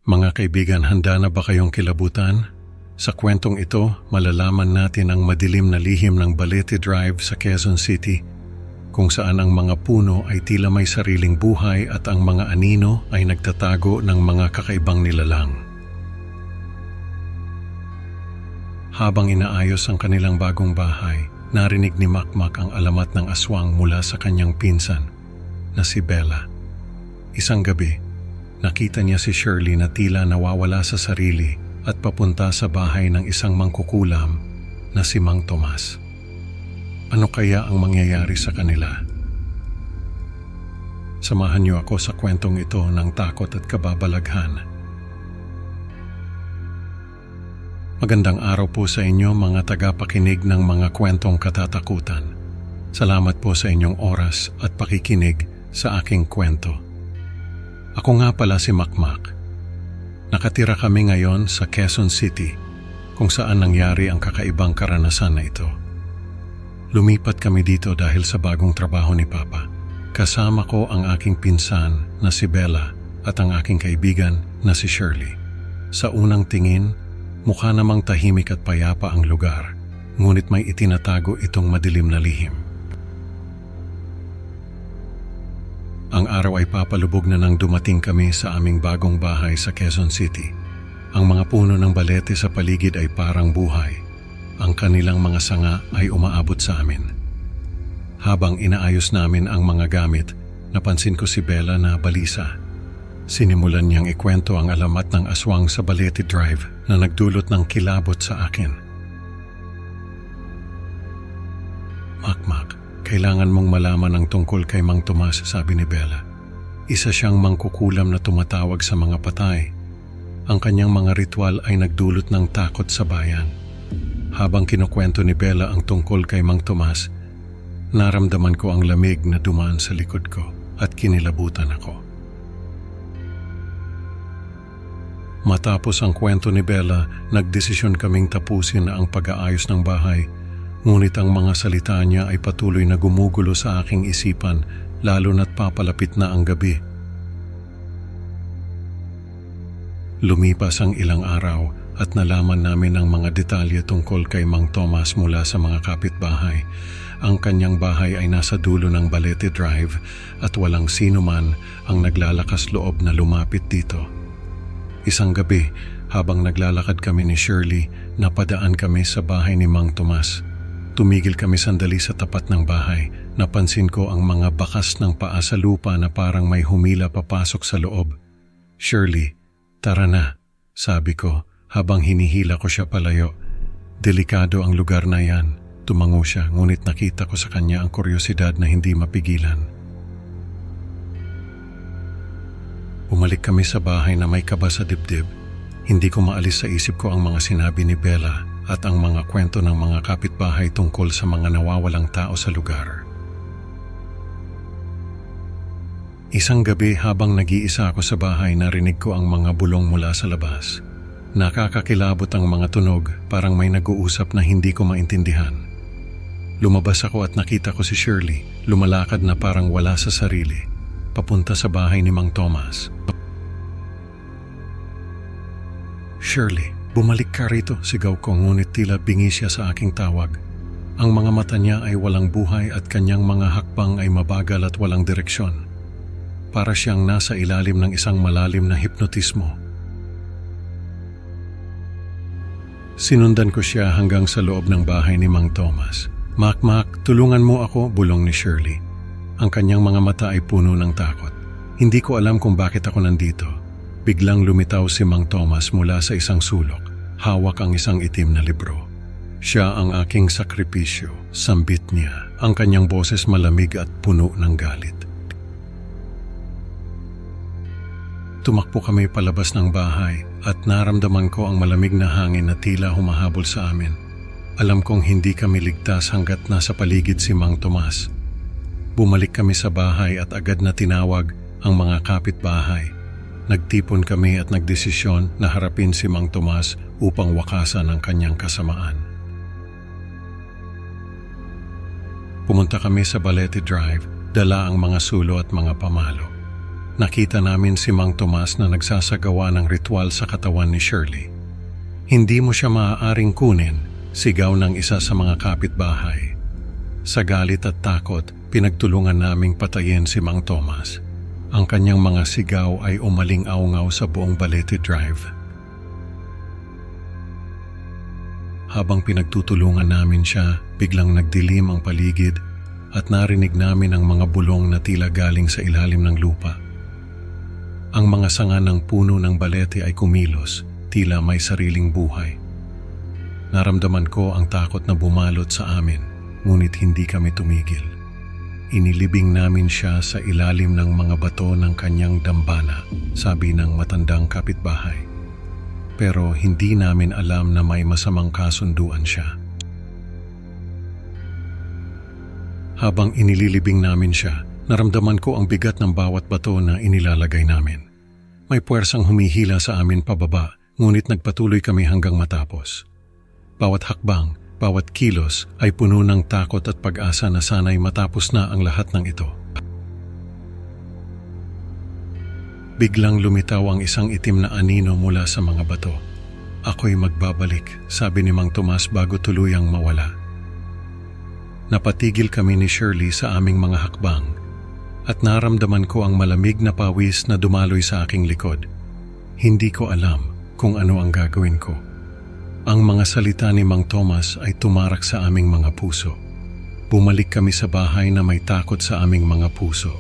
Mga kaibigan, handa na ba kayong kilabutan? Sa kwentong ito, malalaman natin ang madilim na lihim ng Balete Drive sa Quezon City, kung saan ang mga puno ay tila may sariling buhay at ang mga anino ay nagtatago ng mga kakaibang nilalang. Habang inaayos ang kanilang bagong bahay, narinig ni Makmak ang alamat ng aswang mula sa kanyang pinsan na si Bella. Isang gabi, nakita niya si Shirley na tila nawawala sa sarili at papunta sa bahay ng isang mangkukulam na si Mang Tomas. Ano kaya ang mangyayari sa kanila? Samahan niyo ako sa kwentong ito ng takot at kababalaghan. Magandang araw po sa inyo mga tagapakinig ng mga kwentong katatakutan. Salamat po sa inyong oras at pakikinig sa aking kwento. Ako nga pala si Makmak. Nakatira kami ngayon sa Quezon City kung saan nangyari ang kakaibang karanasan na ito. Lumipat kami dito dahil sa bagong trabaho ni Papa. Kasama ko ang aking pinsan na si Bella at ang aking kaibigan na si Shirley. Sa unang tingin, mukha namang tahimik at payapa ang lugar, ngunit may itinatago itong madilim na lihim. Ang araw ay papalubog na nang dumating kami sa aming bagong bahay sa Quezon City. Ang mga puno ng balete sa paligid ay parang buhay. Ang kanilang mga sanga ay umaabot sa amin. Habang inaayos namin ang mga gamit, napansin ko si Bella na balisa. Sinimulan niyang ikwento ang alamat ng aswang sa Balete Drive na nagdulot ng kilabot sa akin. Makmak, kailangan mong malaman ang tungkol kay Mang Tomas, sabi ni Bella. Isa siyang mangkukulam na tumatawag sa mga patay. Ang kanyang mga ritual ay nagdulot ng takot sa bayan. Habang kinukwento ni Bella ang tungkol kay Mang Tomas, naramdaman ko ang lamig na dumaan sa likod ko at kinilabutan ako. Matapos ang kwento ni Bella, nagdesisyon kaming tapusin na ang pag-aayos ng bahay. Ngunit ang mga salita niya ay patuloy na gumugulo sa aking isipan, lalo na't papalapit na ang gabi. Lumipas ang ilang araw at nalaman namin ang mga detalye tungkol kay Mang Tomas mula sa mga kapitbahay. Ang kanyang bahay ay nasa dulo ng Balete Drive at walang sino man ang naglalakas loob na lumapit dito. Isang gabi, habang naglalakad kami ni Shirley, napadaan kami sa bahay ni Mang Tomas. Tumigil kami sandali sa tapat ng bahay. Napansin ko ang mga bakas ng paa sa lupa na parang may humila papasok sa loob. Shirley, tara na, sabi ko habang hinihila ko siya palayo. Delikado ang lugar na yan. Tumango siya, ngunit nakita ko sa kanya ang kuryosidad na hindi mapigilan. Bumalik kami sa bahay na may kaba sa dibdib. Hindi ko maalis sa isip ko ang mga sinabi ni Bella at ang mga kwento ng mga kapitbahay tungkol sa mga nawawalang tao sa lugar. Isang gabi habang nag-iisa ako sa bahay, narinig ko ang mga bulong mula sa labas. Nakakakilabot ang mga tunog, parang may nag-uusap na hindi ko maintindihan. Lumabas ako at nakita ko si Shirley, lumalakad na parang wala sa sarili, papunta sa bahay ni Mang Tomas. Shirley, bumalik ka rito, sigaw ko, ngunit tila bingi siya sa aking tawag. Ang mga mata niya ay walang buhay at kanyang mga hakbang ay mabagal at walang direksyon. Para siyang nasa ilalim ng isang malalim na hipnotismo. Sinundan ko siya hanggang sa loob ng bahay ni Mang Tomas. Makmak, tulungan mo ako, bulong ni Shirley. Ang kanyang mga mata ay puno ng takot. Hindi ko alam kung bakit ako nandito. Biglang lumitaw si Mang Tomas mula sa isang sulok. Hawak ang isang itim na libro. Siya ang aking sakripisyo, sambit niya. Ang kanyang boses malamig at puno ng galit. Tumakbo kami palabas ng bahay at naramdaman ko ang malamig na hangin na tila humahabol sa amin. Alam kong hindi kami ligtas hanggat nasa paligid si Mang Tomas. Bumalik kami sa bahay at agad na tinawag ang mga kapitbahay. Nagtipon kami at nagdesisyon na harapin si Mang Tomas upang wakasan ang kanyang kasamaan. Pumunta kami sa Balete Drive, dala ang mga sulo at mga pamalo. nakita namin si Mang Tomas na nagsasagawa ng ritual sa katawan ni Shirley. Hindi mo siya maaaring kunin, sigaw ng isa sa mga kapitbahay. Sa galit at takot, pinagtulungan naming patayin si Mang Tomas. Ang kanyang mga sigaw ay umaling-aungaw sa buong Balete Drive. Habang pinagtutulungan namin siya, biglang nagdilim ang paligid at narinig namin ang mga bulong na tila galing sa ilalim ng lupa. Ang mga sanga ng puno ng balete ay kumilos, tila may sariling buhay. Naramdaman ko ang takot na bumalot sa amin, ngunit hindi kami tumigil. Inilibing namin siya sa ilalim ng mga bato ng kanyang dambana, sabi ng matandang kapitbahay. Pero hindi namin alam na may masamang kasunduan siya. Habang inililibing namin siya, naramdaman ko ang bigat ng bawat bato na inilalagay namin. May puwersang humihila sa amin pababa, ngunit nagpatuloy kami hanggang matapos. Bawat hakbang, bawat kilos ay puno ng takot at pag-asa na sana'y matapos na ang lahat ng ito. Biglang lumitaw ang isang itim na anino mula sa mga bato. Ako'y magbabalik, sabi ni Mang Tomas bago tuluyang mawala. Napatigil kami ni Shirley sa aming mga hakbang at naramdaman ko ang malamig na pawis na dumaloy sa aking likod. Hindi ko alam kung ano ang gagawin ko. Ang mga salita ni Mang Tomas ay tumarak sa aming mga puso. Bumalik kami sa bahay na may takot sa aming mga puso.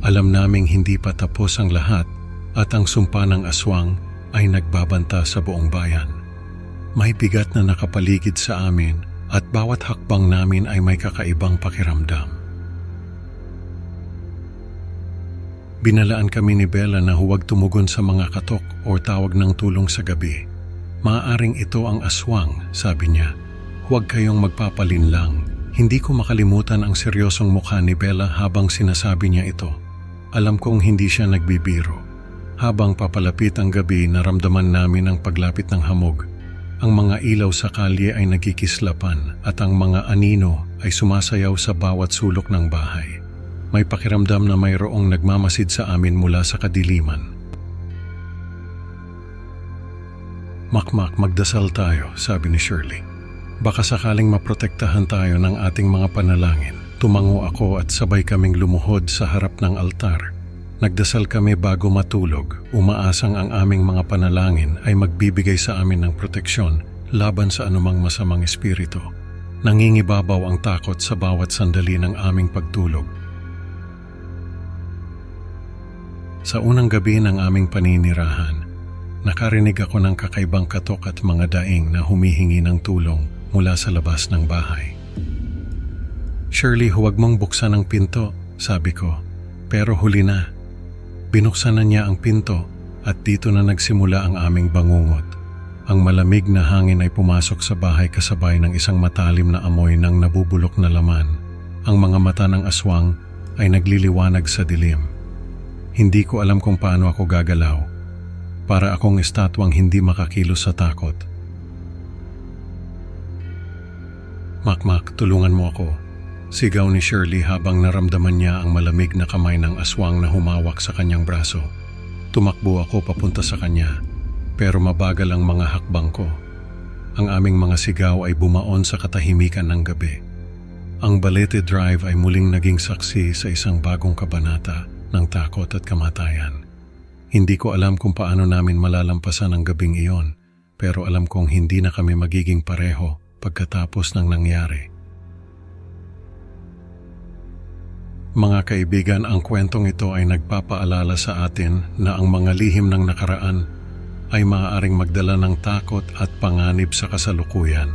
Alam naming hindi pa tapos ang lahat at ang sumpa ng aswang ay nagbabanta sa buong bayan. May bigat na nakapaligid sa amin at bawat hakbang namin ay may kakaibang pakiramdam. Binalaan kami ni Bella na huwag tumugon sa mga katok o tawag ng tulong sa gabi. Maaaring ito ang aswang, sabi niya. Huwag kayong magpapalinlang. Hindi ko makalimutan ang seryosong mukha ni Bella habang sinasabi niya ito. Alam kong hindi siya nagbibiro. Habang papalapit ang gabi, naramdaman namin ang paglapit ng hamog. Ang mga ilaw sa kalye ay nagkikislapan at ang mga anino ay sumasayaw sa bawat sulok ng bahay. May pakiramdam na mayroong nagmamasid sa amin mula sa kadiliman. Makmak, magdasal tayo, sabi ni Shirley. Baka sakaling maprotektahan tayo ng ating mga panalangin. Tumango ako at sabay kaming lumuhod sa harap ng altar. Nagdasal kami bago matulog, umaasang ang aming mga panalangin ay magbibigay sa amin ng proteksyon laban sa anumang masamang espiritu. Nangingibabaw ang takot sa bawat sandali ng aming pagtulog. Sa unang gabi ng aming paninirahan, nakarinig ako ng kakaibang katok at mga daing na humihingi ng tulong mula sa labas ng bahay. Shirley, huwag mong buksan ang pinto, sabi ko, pero huli na. Binuksan na niya ang pinto at dito na nagsimula ang aming bangungot. Ang malamig na hangin ay pumasok sa bahay kasabay ng isang matalim na amoy ng nabubulok na laman. Ang mga mata ng aswang ay nagliliwanag sa dilim. Hindi ko alam kung paano ako gagalaw. Para akong estatwang hindi makakilos sa takot. Makmak, tulungan mo ako. Sigaw ni Shirley habang naramdaman niya ang malamig na kamay ng aswang na humawak sa kanyang braso. Tumakbo ako papunta sa kanya, pero mabagal ang mga hakbang ko. Ang aming mga sigaw ay bumaon sa katahimikan ng gabi. Ang Balete Drive ay muling naging saksi sa isang bagong kabanata ng takot at kamatayan. Hindi ko alam kung paano namin malalampasan ang gabing iyon, pero alam kong hindi na kami magiging pareho pagkatapos ng nangyari. Mga kaibigan, ang kwentong ito ay nagpapaalala sa atin na ang mga lihim ng nakaraan ay maaaring magdala ng takot at panganib sa kasalukuyan.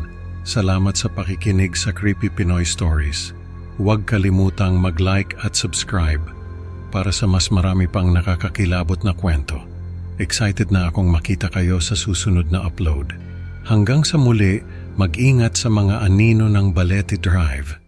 Salamat sa pakikinig sa Creepy Pinoy Stories. Huwag kalimutang mag-like at subscribe para sa mas marami pang nakakakilabot na kwento. Excited na akong makita kayo sa susunod na upload. Hanggang sa muli, mag-ingat sa mga anino ng Balete Drive.